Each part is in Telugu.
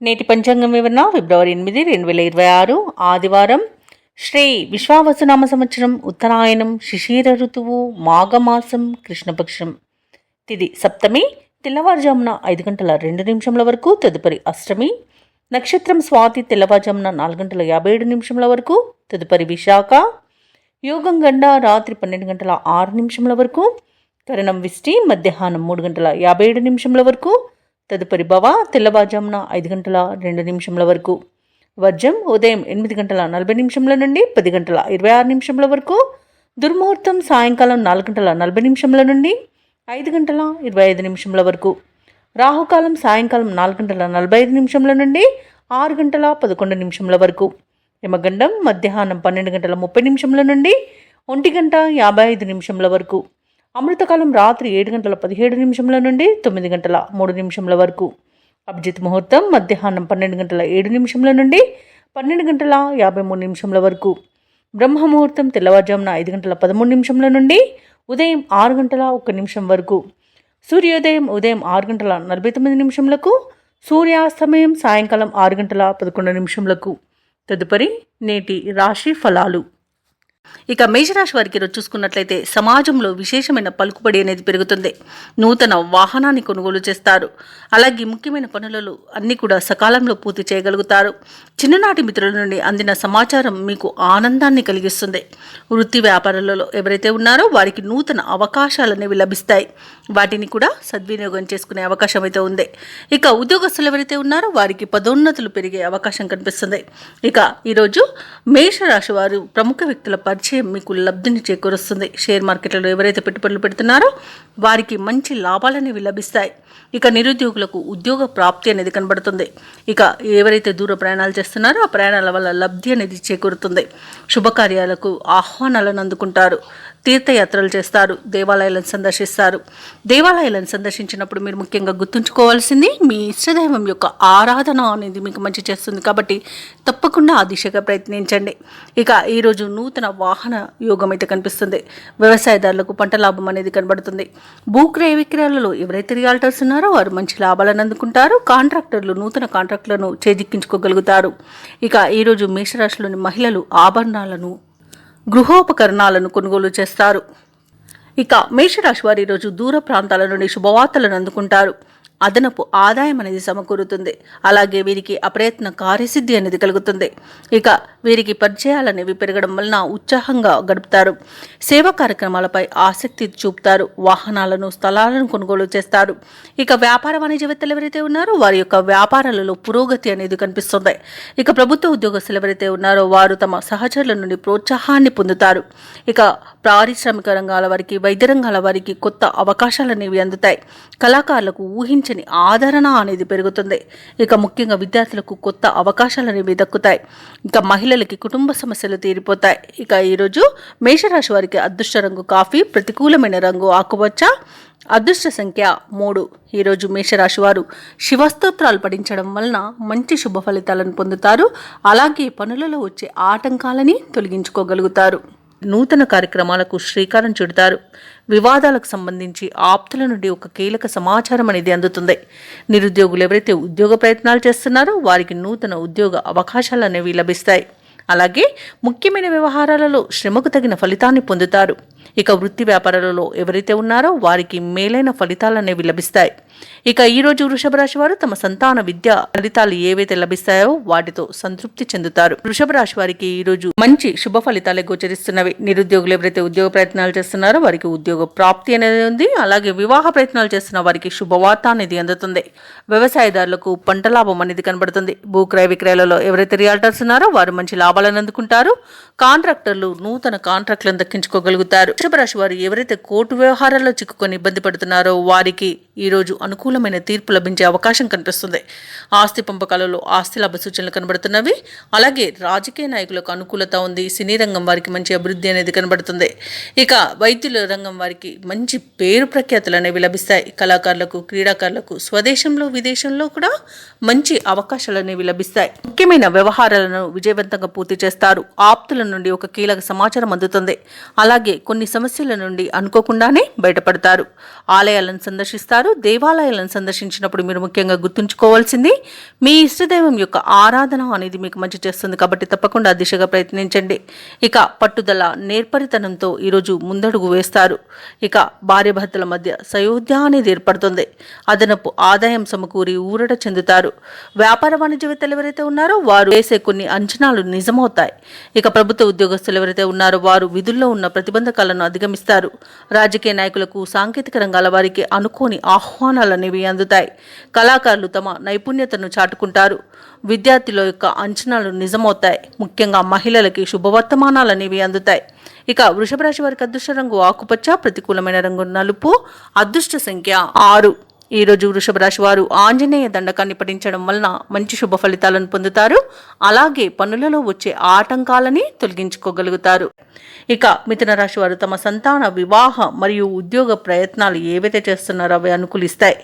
నేటి పంచాంగం వివరణ ఫిబ్రవరి 8, 2026 ఆదివారం. శ్రీ విశ్వావసునామ సంవత్సరం, ఉత్తరాయణం, శిశిర ఋతువు, మాఘమాసం, కృష్ణపక్షం. తిది సప్తమి, తెల్లవారుజామున 5 గంటల 2 నిమిషముల వరకు. తదుపరి అష్టమి. నక్షత్రం స్వాతి, తెల్లవారుజామున 4 గంటల 57 నిమిషముల వరకు. తదుపరి విశాఖ. యోగం గండ, రాత్రి 12 గంటల 6 నిమిషముల వరకు. కరణం విష్టి, మధ్యాహ్నం 3 గంటల 57 నిమిషముల వరకు. తదుపరి భవ, తెల్లవారుజామున 5 గంటల 2 నిమిషముల వరకు. వర్జం ఉదయం 8 గంటల 40 నిమిషముల నుండి 10 గంటల 26 నిమిషముల వరకు. దుర్ముహూర్తం సాయంకాలం 4 గంటల 40 నిమిషముల నుండి 5 గంటల 25 నిమిషముల వరకు. రాహుకాలం సాయంకాలం 4 గంటల 45 నిమిషముల నుండి 6 గంటల 11 నిమిషముల వరకు. యమగండం మధ్యాహ్నం 12 గంటల 30 నిమిషముల నుండి 1 గంట 55 నిమిషముల వరకు. అమృతకాలం రాత్రి 7 గంటల 17 నిమిషముల నుండి 9 గంటల 3 నిమిషముల వరకు. అభిజిత్ ముహూర్తం మధ్యాహ్నం 12 గంటల 7 నిమిషముల నుండి 12 గంటల 53 నిమిషముల వరకు. బ్రహ్మ ముహూర్తం తెల్లవారుజామున 5 గంటల 13 నిమిషముల నుండి ఉదయం 6 గంటల 1 నిమిషం వరకు. సూర్యోదయం ఉదయం 6 గంటల 49 నిమిషములకు. సూర్యాస్తమయం సాయంకాలం 6 గంటల 11 నిమిషములకు. తదుపరి నేటి రాశి ఫలాలు. ఇక మేషరాశి వారికి ఈరోజు చూసుకున్నట్లయితే సమాజంలో విశేషమైన పలుకుబడి అనేది పెరుగుతుంది. నూతన వాహనాన్ని కొనుగోలు చేస్తారు. అలాగే ముఖ్యమైన పనులలో అన్ని కూడా సకాలంలో పూర్తి చేయగలుగుతారు. చిన్ననాటి మిత్రుల నుండి అందిన సమాచారం మీకు ఆనందాన్ని కలిగిస్తుంది. వృత్తి వ్యాపారాలలో ఎవరైతే ఉన్నారో వారికి నూతన అవకాశాలు అనేవి లభిస్తాయి. వాటిని కూడా సద్వినియోగం చేసుకునే అవకాశం అయితే ఉంది. ఇక ఉద్యోగస్తులు ఎవరైతే ఉన్నారో వారికి పదోన్నతులు పెరిగే అవకాశం కనిపిస్తుంది. ఇక ఈరోజు మేషరాశి వారు ప్రముఖ వ్యక్తుల పరిచయం మీకు లబ్ధిని చేకూరుస్తుంది. షేర్ మార్కెట్లలో ఎవరైతే పెట్టుబడులు పెడుతున్నారో వారికి మంచి లాభాలు అనేవి లభిస్తాయి. ఇక నిరుద్యోగులకు ఉద్యోగ ప్రాప్తి అనేది కనబడుతుంది. ఇక ఎవరైతే దూర ప్రయాణాలు చేస్తున్నారో ఆ ప్రయాణాల వల్ల లబ్ధి అనేది చేకూరుతుంది. శుభకార్యాలకు ఆహ్వానాలను అందుకుంటారు. తీర్థయాత్రలు చేస్తారు. దేవాలయాలను సందర్శిస్తారు. దేవాలయాలను సందర్శించినప్పుడు మీరు ముఖ్యంగా గుర్తుంచుకోవాల్సింది మీ ఇష్టదైవం యొక్క ఆరాధన అనేది మీకు మంచి చేస్తుంది. కాబట్టి తప్పకుండా ఆ దిశగా ప్రయత్నించండి. ఇక ఈరోజు నూతన వాహన యోగం అయితే కనిపిస్తుంది. వ్యవసాయదారులకు పంట లాభం అనేది కనబడుతుంది. భూక్రయ విక్రయాలలో ఎవరైతే రియాల్టర్స్ ఉన్నారో వారు మంచి లాభాలను అందుకుంటారు. కాంట్రాక్టర్లు నూతన కాంట్రాక్టులను చేజిక్కించుకోగలుగుతారు. ఇక ఈరోజు మేషరాశిలోని మహిళలు ఆభరణాలను, గృహోపకరణాలను కొనుగోలు చేస్తారు. ఇక మేషరాశి వారు ఈరోజు దూర ప్రాంతాల నుండి శుభవార్తలను అందుకుంటారు. అదనపు ఆదాయం అనేది సమకూరుతుంది. అలాగే వీరికి అప్రయత్న కార్యసిద్ధి అనేది కలుగుతుంది. ఇక వీరికి పరిచయాలనేవి పెరగడం వలన ఉత్సాహంగా గడుపుతారు. సేవా కార్యక్రమాలపై ఆసక్తి చూపుతారు. వాహనాలను, స్థలాలను కొనుగోలు చేస్తారు. ఇక వ్యాపార వాణిజ్యవేత్తలు ఎవరైతే ఉన్నారో వారి యొక్క వ్యాపారాలలో పురోగతి అనేది కనిపిస్తుంది. ఇక ప్రభుత్వ ఉద్యోగస్తులు ఎవరైతే ఉన్నారో వారు తమ సహచరుల నుండి ప్రోత్సాహాన్ని పొందుతారు. ఇక పారిశ్రామిక రంగాల వారికి, వైద్య రంగాల వారికి కొత్త అవకాశాలు అనేవి అందుతాయి. కళాకారులకు ఊహించని ఆదరణ అనేది పెరుగుతుంది. ఇక ముఖ్యంగా విద్యార్థులకు కొత్త అవకాశాలు అనేవి దక్కుతాయి. ఇక మహిళలకి కుటుంబ సమస్యలు తీరిపోతాయి. ఇక ఈరోజు మేషరాశి వారికి అదృష్ట రంగు కాఫీ, ప్రతికూలమైన రంగు ఆకుపచ్చ, అదృష్ట సంఖ్య 3. ఈరోజు మేషరాశి వారు శివస్తోత్రాలు పఠించడం వలన మంచి శుభ ఫలితాలను పొందుతారు. అలాగే పనులలో వచ్చే ఆటంకాలని తొలగించుకోగలుగుతారు. నూతన కార్యక్రమాలకు శ్రీకారం చుడతారు. వివాదాలకు సంబంధించి ఆప్తుల నుండి ఒక కీలక సమాచారం అనేది అందుతుంది. నిరుద్యోగులు ఎవరైతే ఉద్యోగ ప్రయత్నాలు చేస్తున్నారో వారికి నూతన ఉద్యోగ అవకాశాలు అనేవి లభిస్తాయి. అలాగే ముఖ్యమైన వ్యవహారాలలో శ్రమకు తగిన ఫలితాన్ని పొందుతారు. ఇక వృత్తి వ్యాపారాలలో ఎవరైతే ఉన్నారో వారికి మేలైన ఫలితాలు అనేవి లభిస్తాయి. ఇక ఈరోజు వృషభ రాశి వారు తమ సంతాన విద్య ఫలితాలు ఏవైతే లభిస్తాయో వాటితో సంతృప్తి చెందుతారు. వృషభ రాశి వారికి ఈరోజు మంచి శుభ ఫలితాలే గోచరిస్తున్నవి. నిరుద్యోగులు ఎవరైతే ఉద్యోగ ప్రయత్నాలు చేస్తున్నారో వారికి ఉద్యోగ ప్రాప్తి అనేది ఉంది. అలాగే వివాహ ప్రయత్నాలు చేస్తున్న వారికి శుభవార్త అనేది అందుతుంది. వ్యవసాయదారులకు పంట లాభం అనేది కనబడుతుంది. భూక్రయ విక్రయాలలో ఎవరైతే రియాల్టర్స్ ఉన్నారో వారు మంచి లాభాలను అందుకుంటారు. కాంట్రాక్టర్లు నూతన కాంట్రాక్టులను దక్కించుకోగలుగుతారు. వృషభ రాశి వారు ఎవరైతే కోర్టు వ్యవహారాల్లో చిక్కుకొని ఇబ్బంది పడుతున్నారో వారికి ఈరోజు అనుకూలమైన తీర్పు లభించే అవకాశం కనిపిస్తుంది. ఆస్తి పంపకాలలో ఆస్తి లాభ సూచనలు కనబడుతున్నవి. అలాగే రాజకీయ నాయకులకు అనుకూలత ఉంది. సినీ రంగం వారికి మంచి అభివృద్ధి అనేది కనబడుతుంది. ఇక వైద్యుల రంగం వారికి మంచి పేరు ప్రఖ్యాతులు అనేవి లభిస్తాయి. కళాకారులకు, క్రీడాకారులకు స్వదేశంలో, విదేశంలో కూడా మంచి అవకాశాలు అనేవి లభిస్తాయి. ముఖ్యమైన వ్యవహారాలను విజయవంతంగా పూర్తి పూర్తి చేస్తారు. ఆప్తుల నుండి ఒక కీలక సమాచారం అందుతుంది. అలాగే కొన్ని సమస్యల నుండి అనుకోకుండానే బయటపడతారు. ఆలయాలను సందర్శిస్తారు. దేవాలయాలను సందర్శించినప్పుడు మీరు ముఖ్యంగా గుర్తుంచుకోవాల్సింది మీ ఇష్టదైవం యొక్క ఆరాధన అనేది మీకు మంచి చేస్తుంది కాబట్టి తప్పకుండా దిశగా ప్రయత్నించండి. ఇక పట్టుదల, నేర్పరితనంతో ఈరోజు ముందడుగు వేస్తారు. ఇక భార్యాభర్తల మధ్య సయోధ్య అనేది ఏర్పడుతుంది. అదనపు ఆదాయం సమకూరి ఊరట చెందుతారు. వ్యాపార వాణిజ్యవేత్తలు ఎవరైతే ఉన్నారో వారు వేసే కొన్ని అంచనాలు నిజమవుతాయి. ఇక ప్రభుత్వ ఉద్యోగస్తులు ఎవరైతే ఉన్నారో వారు విధుల్లో ఉన్న ప్రతిబంధకాలను అధిగమిస్తారు. రాజకీయ నాయకులకు, సాంకేతిక రంగాల వారికి అనుకోని ఆహ్వానాలు అనేవి అందుతాయి. కళాకారులు తమ నైపుణ్యతను చాటుకుంటారు. విద్యార్థుల యొక్క అంచనాలు నిజమవుతాయి. ముఖ్యంగా మహిళలకి శుభవర్తమానాలు అనేవి అందుతాయి. ఇక వృషభ రాశి వారికి అదృష్ట రంగు ఆకుపచ్చ, ప్రతికూలమైన రంగు నలుపు, అదృష్ట సంఖ్య 6. ఈ రోజు వృషభ రాశి వారు ఆంజనేయ దండకాన్ని పఠించడం వలన మంచి శుభ ఫలితాలను పొందుతారు. అలాగే పనులలో వచ్చే ఆటంకాలని తొలగించుకోగలుగుతారు. ఇక మిథున రాశి వారు తమ సంతాన, వివాహ మరియు ఉద్యోగ ప్రయత్నాలు ఏవైతే చేస్తున్నారో అవి అనుకూలిస్తాయి.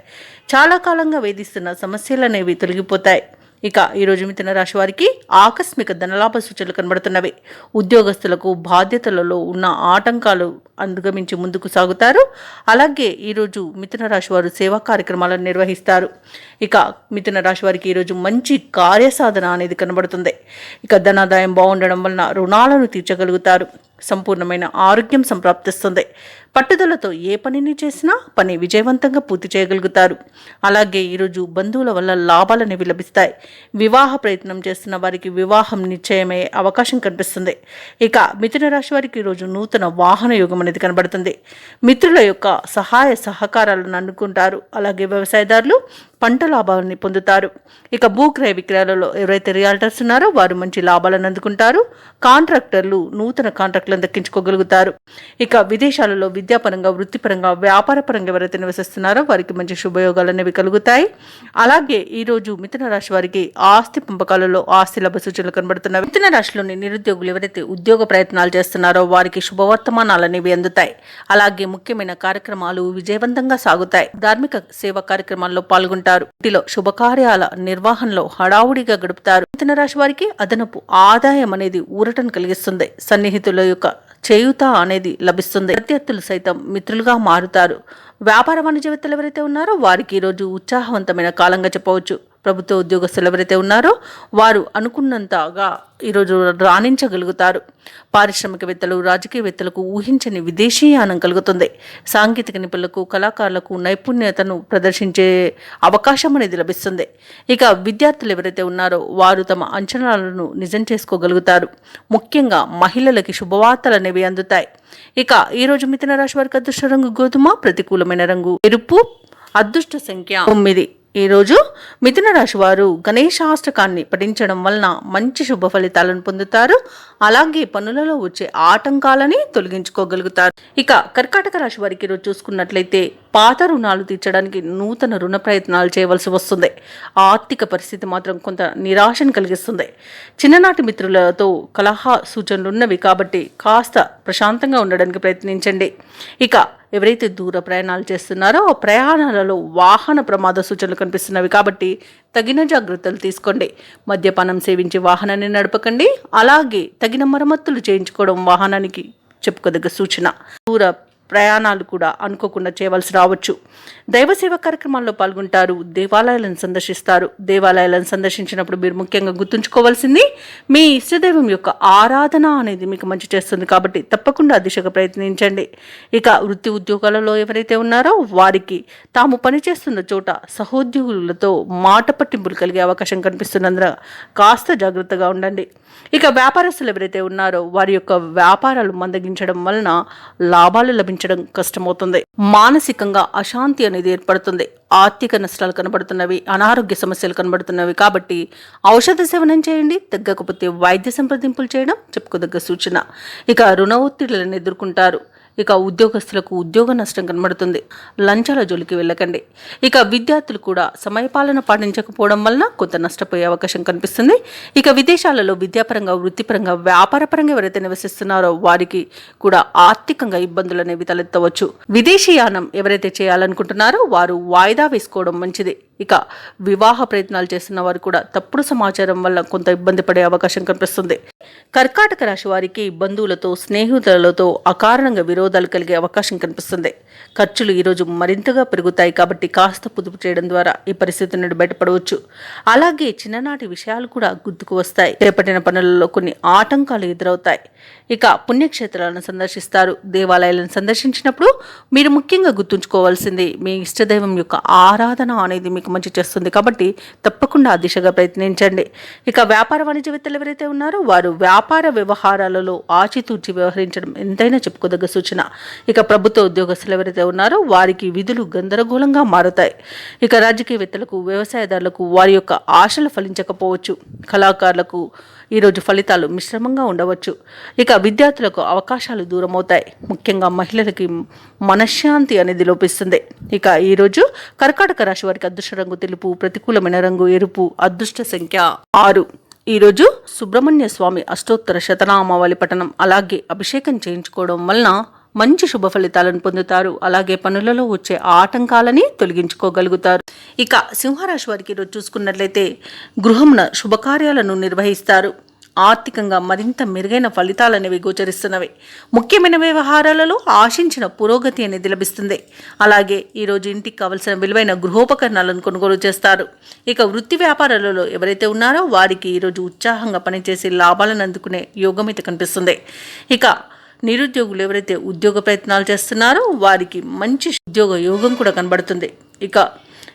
చాలా కాలంగా వేధిస్తున్న సమస్యలు అనేవి తొలగిపోతాయి. ఇక ఈరోజు మిథున రాశి వారికి ఆకస్మిక ధనలాభ సూచనలు కనబడుతున్నవి. ఉద్యోగస్తులకు బాధ్యతలలో ఉన్న ఆటంకాలు అధిగమించి ముందుకు సాగుతారు. అలాగే ఈరోజు మిథున రాశి వారు సేవా కార్యక్రమాలను నిర్వహిస్తారు. ఇక మిథున రాశి వారికి ఈరోజు మంచి కార్యసాధన అనేది కనబడుతుంది. ఇక ధనాదాయం బాగుండడం వలన రుణాలను తీర్చగలుగుతారు. సంపూర్ణమైన ఆరోగ్యం సంప్రాప్తిస్తుంది. పట్టుదలతో ఏ పనిని చేసినా పని విజయవంతంగా పూర్తి చేయగలుగుతారు. అలాగే ఈరోజు బంధువుల వల్ల లాభాలనేవి లభిస్తాయి. వివాహ ప్రయత్నం చేస్తున్న వారికి వివాహం నిశ్చయమయ్యే అవకాశం కనిపిస్తుంది. ఇక మిథున రాశి వారికి ఈరోజు నూతన వాహన యోగం అనేది కనబడుతుంది. మిత్రుల యొక్క సహాయ సహకారాలను అందుకుంటారు. అలాగే వ్యవసాయదారులు పంట లాభాలని పొందుతారు. ఇక భూక్రయ విక్రయాలలో ఎవరైతే రియాల్టర్స్ ఉన్నారో వారు మంచి లాభాలను అందుకుంటారు. కాంట్రాక్టర్లు నూతన కాంట్రాక్టులను దక్కించుకోగలుగుతారు. ఇక విదేశాలలో విద్యాపరంగా, వృత్తిపరంగా, వ్యాపారపరంగా ఎవరైతే నివసిస్తున్నారో వారికి మంచి శుభయోగాలు అనేవి కలుగుతాయి. అలాగే ఈరోజు మిథున రాశి వారికి ఆస్తి పంపకాలలో ఆస్తి లాభ సూచనలు కనబడుతున్నాయి. మిథున రాశిలోని నిరుద్యోగులు ఎవరైతే ఉద్యోగ ప్రయత్నాలు చేస్తున్నారో వారికి శుభవర్తమానాలు అనేవి అందుతాయి. అలాగే ముఖ్యమైన కార్యక్రమాలు విజయవంతంగా సాగుతాయి. ధార్మిక సేవా కార్యక్రమాల్లో పాల్గొంటారు. ఇంటిలో శుభకార్యాల నిర్వహణలో హడావుడిగా గడుపుతారు. మిథున రాశి వారికి అదనపు ఆదాయం అనేది ఊరటను కలిగిస్తుంది. సన్నిహితుల యొక్క చేయూత అనేది లభిస్తుంది. ప్రత్యర్థులు సైతం మిత్రులుగా మారుతారు. వ్యాపార వాణిజ్యవేత్తలు ఎవరైతే ఉన్నారో వారికి ఈరోజు ఉత్సాహవంతమైన కాలంగా చెప్పవచ్చు. ప్రభుత్వ ఉద్యోగస్తులు ఎవరైతే ఉన్నారో వారు అనుకున్నంతగా ఈరోజు రాణించగలుగుతారు. పారిశ్రామికవేత్తలు, రాజకీయవేత్తలకు ఊహించని విదేశీయానం కలుగుతుంది. సాంకేతిక నిపుణులకు, కళాకారులకు నైపుణ్యతను ప్రదర్శించే అవకాశం అనేది లభిస్తుంది. ఇక విద్యార్థులు ఎవరైతే ఉన్నారో వారు తమ అంచనాలను నిజం చేసుకోగలుగుతారు. ముఖ్యంగా మహిళలకి శుభవార్తలు అనేవి అందుతాయి. ఇక ఈరోజు మిథున రాశి వారికి అదృష్ట రంగు గోధుమ, ప్రతికూలమైన రంగు ఎరుపు, అదృష్ట సంఖ్య 9. ఈరోజు మిథున రాశి వారు గణేశాష్టకాన్ని పఠించడం వలన మంచి శుభ ఫలితాలను పొందుతారు. అలాగే పనులలో వచ్చే ఆటంకాలని తొలగించుకోగలుగుతారు. ఇక కర్కాటక రాశి వారికి ఈరోజు చూసుకున్నట్లయితే పాత రుణాలు తీర్చడానికి నూతన రుణ ప్రయత్నాలు చేయవలసి వస్తుంది. ఆర్థిక పరిస్థితి మాత్రం కొంత నిరాశను కలిగిస్తుంది. చిన్ననాటి మిత్రులతో కలహ సూచనలు ఉన్నవి కాబట్టి కాస్త ప్రశాంతంగా ఉండడానికి ప్రయత్నించండి. ఇక ఎవరైతే దూర ప్రయాణాలు చేస్తున్నారో ఆ ప్రయాణాలలో వాహన ప్రమాద సూచనలు కనిపిస్తున్నవి కాబట్టి తగిన జాగ్రత్తలు తీసుకోండి. మద్యపానం సేవించి వాహనాన్ని నడపకండి. అలాగే తగిన మరమ్మతులు చేయించుకోవడం వాహనానికి చెప్పుకోదగ్గ సూచన. దూర ప్రయాణాలు కూడా అనుకోకుండా చేయవలసి రావచ్చు. దైవ సేవ కార్యక్రమాల్లో పాల్గొంటారు. దేవాలయాలను సందర్శిస్తారు. దేవాలయాలను సందర్శించినప్పుడు మీరు ముఖ్యంగా గుర్తుంచుకోవాల్సింది మీ ఇష్టదైవం యొక్క ఆరాధన అనేది మీకు మంచి చేస్తుంది కాబట్టి తప్పకుండా దిశగా ప్రయత్నించండి. ఇక వృత్తి ఉద్యోగాలలో ఎవరైతే ఉన్నారో వారికి తాము పనిచేస్తున్న చోట సహోద్యోగులతో మాట పట్టింపులు కలిగే అవకాశం కనిపిస్తున్నందున కాస్త జాగ్రత్తగా ఉండండి. ఇక వ్యాపారస్తులు ఎవరైతే ఉన్నారో వారి యొక్క వ్యాపారాలు మందగించడం వలన లాభాలు లభించడం కష్టమవుతుంది. మానసికంగా అశాంతి అనేది ఏర్పడుతుంది. ఆర్థిక నష్టాలు కనబడుతున్నవి, అనారోగ్య సమస్యలు కనబడుతున్నవి కాబట్టి ఔషధ సేవనం చేయండి. తగ్గకపోతే వైద్య సంప్రదింపులు చేయడం చెప్పుకోదగ్గ సూచన. ఇక రుణ ఒత్తిడులను ఎదుర్కొంటారు. ఇక ఉద్యోగస్తులకు ఉద్యోగ నష్టం కనబడుతుంది. లంచాల జోలికి వెళ్ళకండి. ఇక విద్యార్థులు కూడా సమయపాలన పాటించకపోవడం వలన కొంత నష్టపోయే అవకాశం కనిపిస్తుంది. ఇక విదేశాలలో విద్యాపరంగా, వృత్తిపరంగా, వ్యాపారపరంగా ఎవరైతే నివసిస్తున్నారో వారికి కూడా ఆర్థికంగా ఇబ్బందులు అనేవి తలెత్తవచ్చు. విదేశీయానం ఎవరైతే చేయాలనుకుంటున్నారో వారు వాయిదా వేసుకోవడం మంచిది. ఇక వివాహ ప్రయత్నాలు చేస్తున్న వారు కూడా తప్పుడు సమాచారం వల్ల కొంత ఇబ్బంది పడే అవకాశం కనిపిస్తుంది. కర్కాటక రాశి వారికి బంధువులతో, స్నేహితులతో అకారణంగా విరోధాలు కలిగే అవకాశం కనిపిస్తుంది. ఖర్చులు ఈరోజు మరింతగా పెరుగుతాయి కాబట్టి కాస్త పొదుపు చేయడం ద్వారా ఈ పరిస్థితి నుండి బయటపడవచ్చు. అలాగే చిన్ననాటి విషయాలు కూడా గుర్తుకు వస్తాయి. చేపట్టిన పనులలో కొన్ని ఆటంకాలు ఎదురవుతాయి. ఇక పుణ్యక్షేత్రాలను సందర్శిస్తారు. దేవాలయాలను సందర్శించినప్పుడు మీరు ముఖ్యంగా గుర్తుంచుకోవాల్సింది మీ ఇష్టదైవం యొక్క ఆరాధన అనేది మీకు మంచి చేస్తుంది కాబట్టి తప్పకుండా ఆ దిశగా ప్రయత్నించండి. ఇక వ్యాపార వాణిజ్యవేత్తలు ఎవరైతే ఉన్నారో వారు వ్యాపార వ్యవహారాలలో ఆచితూచి వ్యవహరించడం ఎంతైనా చెప్పుకోదగ్గ సూచన. ఇక ప్రభుత్వ ఉద్యోగస్తులు ఎవరైతే ఉన్నారో వారికి విధులు గందరగోళంగా మారుతాయి. ఇక రాజకీయవేత్తలకు, వ్యవసాయదారులకు వారి యొక్క ఆశలు ఫలించకపోవచ్చు. కళాకారులకు ఈరోజు ఫలితాలు మిశ్రమంగా ఉండవచ్చు. ఇక విద్యార్థులకు అవకాశాలు దూరమవుతాయి. ముఖ్యంగా మహిళలకి మనశ్శాంతి అనేది లోపిస్తుంది. ఇక ఈరోజు కర్కాటక రాశి వారికి అదృష్ట రంగు తెలుపు, ప్రతికూలమైన రంగు ఎరుపు, అదృష్ట సంఖ్య 6. ఈరోజు సుబ్రహ్మణ్య స్వామి అష్టోత్తర శతనామావళి పఠనం అలాగే అభిషేకం చేయించుకోవడం వలన మంచి శుభ ఫలితాలను పొందుతారు. అలాగే పనులలో వచ్చే ఆటంకాలని తొలగించుకోగలుగుతారు. ఇక సింహరాశి వారికి ఈరోజు చూసుకున్నట్లయితే గృహమున శుభకార్యాలను నిర్వహిస్తారు. ఆర్థికంగా మరింత మెరుగైన ఫలితాలు అనేవి గోచరిస్తున్నవి. ముఖ్యమైన వ్యవహారాలలో ఆశించిన పురోగతి అనేది లభిస్తుంది. అలాగే ఈరోజు ఇంటికి కావలసిన విలువైన గృహోపకరణాలను కొనుగోలు చేస్తారు. ఇక వృత్తి వ్యాపారాలలో ఎవరైతే ఉన్నారో వారికి ఈరోజు ఉత్సాహంగా పనిచేసి లాభాలను అందుకునే యోగం అయితే కనిపిస్తుంది. ఇక నిరుద్యోగులు ఎవరైతే ఉద్యోగ ప్రయత్నాలు చేస్తున్నారో వారికి మంచి ఉద్యోగ యోగం కూడా కనబడుతుంది. ఇక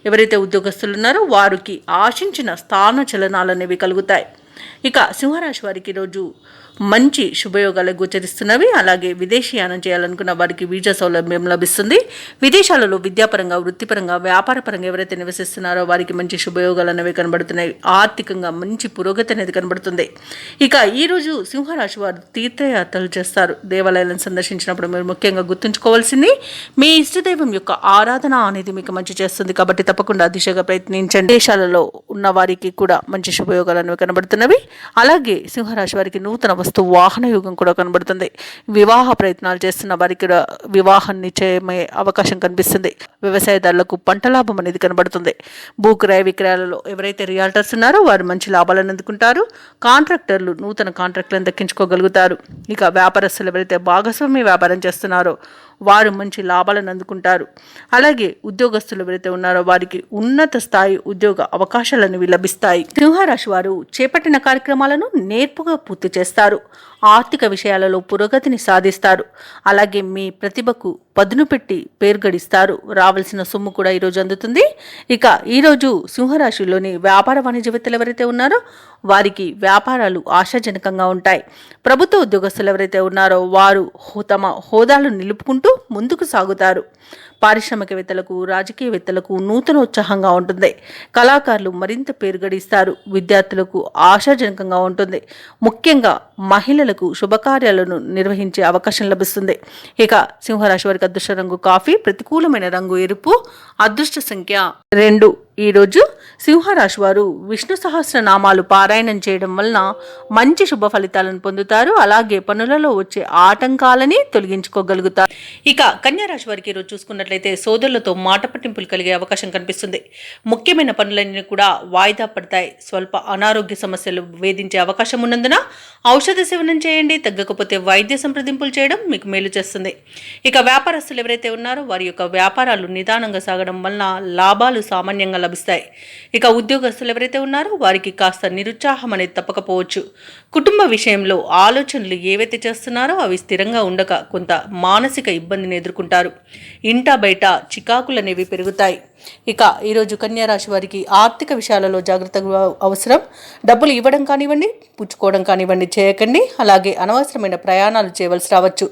ఎవరైతే ఉద్యోగస్తులు ఉన్నారో వారికి ఆశించిన స్థాన చలనాలు అనేవి కలుగుతాయి. ఇక సింహరాశి వారికి ఈరోజు మంచి శుభయోగాలు గోచరిస్తున్నవి. అలాగే విదేశీయానం చేయాలనుకున్న వారికి వీజా సౌలభ్యం లభిస్తుంది. విదేశాలలో విద్యాపరంగా, వృత్తిపరంగా, వ్యాపారపరంగా ఎవరైతే నివసిస్తున్నారో వారికి మంచి శుభయోగాలు అనేవి కనబడుతున్నాయి. ఆర్థికంగా మంచి పురోగతి అనేది కనబడుతుంది. ఇక ఈరోజు సింహరాశి వారు తీర్థయాత్రలు చేస్తారు. దేవాలయాలను సందర్శించినప్పుడు మీరు ముఖ్యంగా గుర్తుంచుకోవాల్సింది మీ ఇష్టదైవం యొక్క ఆరాధన అనేది మీకు మంచి చేస్తుంది కాబట్టి తప్పకుండా దిశగా ప్రయత్నించండి. దేశాలలో ఉన్న వారికి కూడా మంచి శుభయోగాలు అనేవి కనబడుతున్నవి. అలాగే సింహరాశి వారికి నూతన వాహన యోగం కూడా కనబడుతుంది. వివాహ ప్రయత్నాలు చేస్తున్న వారికి వివాహం నిశ్చయమయ్యే అవకాశం కనిపిస్తుంది. వ్యవసాయదారులకు పంట లాభం అనేది కనబడుతుంది. భూక్రయ విక్రయాలలో ఎవరైతే రియాల్టర్స్ ఉన్నారో వారు మంచి లాభాలను అందుకుంటారు. కాంట్రాక్టర్లు నూతన కాంట్రాక్టులను దక్కించుకోగలుగుతారు. ఇక వ్యాపారస్తులు ఎవరైతే భాగస్వామ్య వ్యాపారం చేస్తున్నారో వారు మంచి లాభాలను అందుకుంటారు. అలాగే ఉద్యోగస్తులు ఎవరైతే ఉన్నారో వారికి ఉన్నత స్థాయి ఉద్యోగ అవకాశాలను లభిస్తాయి. సింహరాశి వారు చేపట్టిన కార్యక్రమాలను నేర్పుగా పూర్తి చేస్తారు. ఆర్థిక విషయాలలో పురోగతిని సాధిస్తారు. అలాగే మీ ప్రతిభకు పదును పెట్టి పేరు గడిస్తారు. రావాల్సిన సొమ్ము కూడా ఈరోజు అందుతుంది. ఇక ఈరోజు సింహరాశిలోని వ్యాపార వాణిజ్యవేత్తలు ఎవరైతే ఉన్నారో వారికి వ్యాపారాలు ఆశాజనకంగా ఉంటాయి. ప్రభుత్వ ఉద్యోగస్తులు ఎవరైతే ఉన్నారో వారు తమ హోదాలను నిలుపుకుంటూ ముందుకు సాగుతారు. పారిశ్రామికవేత్తలకు, రాజకీయవేత్తలకు నూతన ఉత్సాహంగా ఉంటుంది. కళాకారులు మరింత పేరు గడిస్తారు. విద్యార్థులకు ఆశాజనకంగా ఉంటుంది. ముఖ్యంగా మహిళలకు శుభకార్యాలను నిర్వహించే అవకాశం లభిస్తుంది. ఇక సింహరాశి వారికి అదృష్ట రంగు కాఫీ, ప్రతికూలమైన రంగు ఎరుపు, అదృష్ట సంఖ్య 2. ఈరోజు సింహరాశి వారు విష్ణు సహస్రనామాలు పారాయణం చేయడం వలన మంచి శుభ ఫలితాలను పొందుతారు. అలాగే పనులలో వచ్చే ఆటంకాలని తొలగించుకోగలుగుతారు. ఇక కన్యారాశి వారికి ఈరోజు చూసుకున్నట్లయితే సోదరులతో మాట పట్టింపులు కలిగే అవకాశం కనిపిస్తుంది. ముఖ్యమైన పనులన్నీ కూడా వాయిదా పడతాయి. స్వల్ప అనారోగ్య సమస్యలు వేధించే అవకాశం ఉన్నందున ఔషధ సేవనం చేయండి. తగ్గకపోతే వైద్య సంప్రదింపులు చేయడం మీకు మేలు చేస్తుంది. ఇక వ్యాపారస్తులు ఎవరైతే ఉన్నారో వారి యొక్క వ్యాపారాలు నిదానంగా సాగడం వలన లాభాలు సామాన్యంగా లభిస్తాయి. ఇక ఉద్యోగస్తులు ఎవరైతే ఉన్నారో వారికి కాస్త నిరుత్సాహం అనేది తప్పకపోవచ్చు. కుటుంబ విషయంలో ఆలోచనలు ఏవైతే చేస్తున్నారో అవి స్థిరంగా ఉండక కొంత మానసిక ఇబ్బందిని ఎదుర్కొంటారు. ఇంటా బయట చికాకులు అనేవి పెరుగుతాయి. ఇక ఈరోజు కన్యారాశి వారికి ఆర్థిక విషయాలలో జాగ్రత్తగా అవసరం. డబ్బులు ఇవ్వడం కానివ్వండి, పుచ్చుకోవడం కానివ్వండి చేయకండి. అలాగే అనవసరమైన ప్రయాణాలు చేయవలసి రావచ్చు.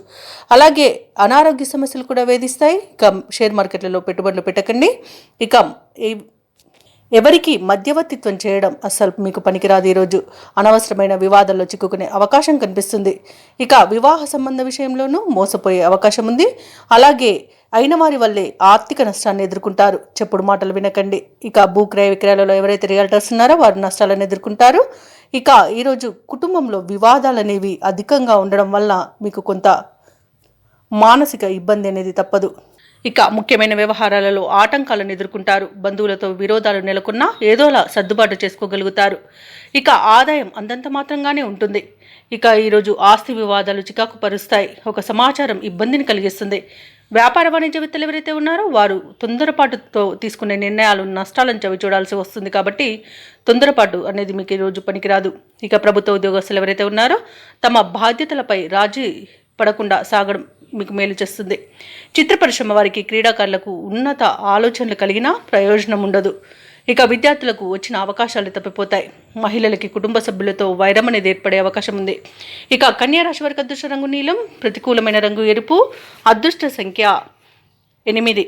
అలాగే అనారోగ్య సమస్యలు కూడా వేధిస్తాయి. ఇక షేర్ మార్కెట్లలో పెట్టుబడులు పెట్టకండి. ఇక ఎవరికి మధ్యవర్తిత్వం చేయడం అస్సలు మీకు పనికిరాదు. ఈరోజు అనవసరమైన వివాదాల్లో చిక్కుకునే అవకాశం కనిపిస్తుంది. ఇక వివాహ సంబంధ విషయంలోనూ మోసపోయే అవకాశం ఉంది. అలాగే అయిన వారి వల్లే ఆర్థిక నష్టాన్ని ఎదుర్కొంటారు. చెప్పుడు మాటలు వినకండి. ఇక భూక్రయ విక్రయాలలో ఎవరైతే రియల్టర్స్ ఉన్నారో వారు నష్టాలను ఎదుర్కొంటారు. ఇక ఈరోజు కుటుంబంలో వివాదాలు అనేవి అధికంగా ఉండడం వల్ల మీకు కొంత మానసిక ఇబ్బంది అనేది తప్పదు. ఇక ముఖ్యమైన వ్యవహారాలలో ఆటంకాలను ఎదుర్కొంటారు. బంధువులతో విరోధాలు నెలకొన్నా ఏదోలా సర్దుబాటు చేసుకోగలుగుతారు. ఇక ఆదాయం అంతంత మాత్రంగానే ఉంటుంది. ఇక ఈరోజు ఆస్తి వివాదాలు చికాకు పరుస్తాయి. ఒక సమాచారం ఇబ్బందిని కలిగిస్తుంది. వ్యాపార వాణిజ్యవేత్తలు ఎవరైతే ఉన్నారో వారు తొందరపాటుతో తీసుకునే నిర్ణయాలు నష్టాలను చవి చూడాల్సి వస్తుంది. కాబట్టి తొందరపాటు అనేది మీకు ఈరోజు పనికిరాదు. ఇక ప్రభుత్వ ఉద్యోగస్తులు ఎవరైతే ఉన్నారో తమ బాధ్యతలపై రాజీ పడకుండా సాగడం మీకు మేలు చేస్తుంది. చిత్ర పరిశ్రమ వారికి, క్రీడాకారులకు ఉన్నత ఆలోచనలు కలిగినా ప్రయోజనం ఉండదు. ఇక విద్యార్థులకు వచ్చిన అవకాశాలు తప్పిపోతాయి. మహిళలకి కుటుంబ సభ్యులతో వైరం అనేది ఏర్పడే అవకాశం ఉంది. ఇక కన్యా రాశి వారికి అదృష్ట రంగు నీలం, ప్రతికూలమైన రంగు ఎరుపు, అదృష్ట సంఖ్య 8.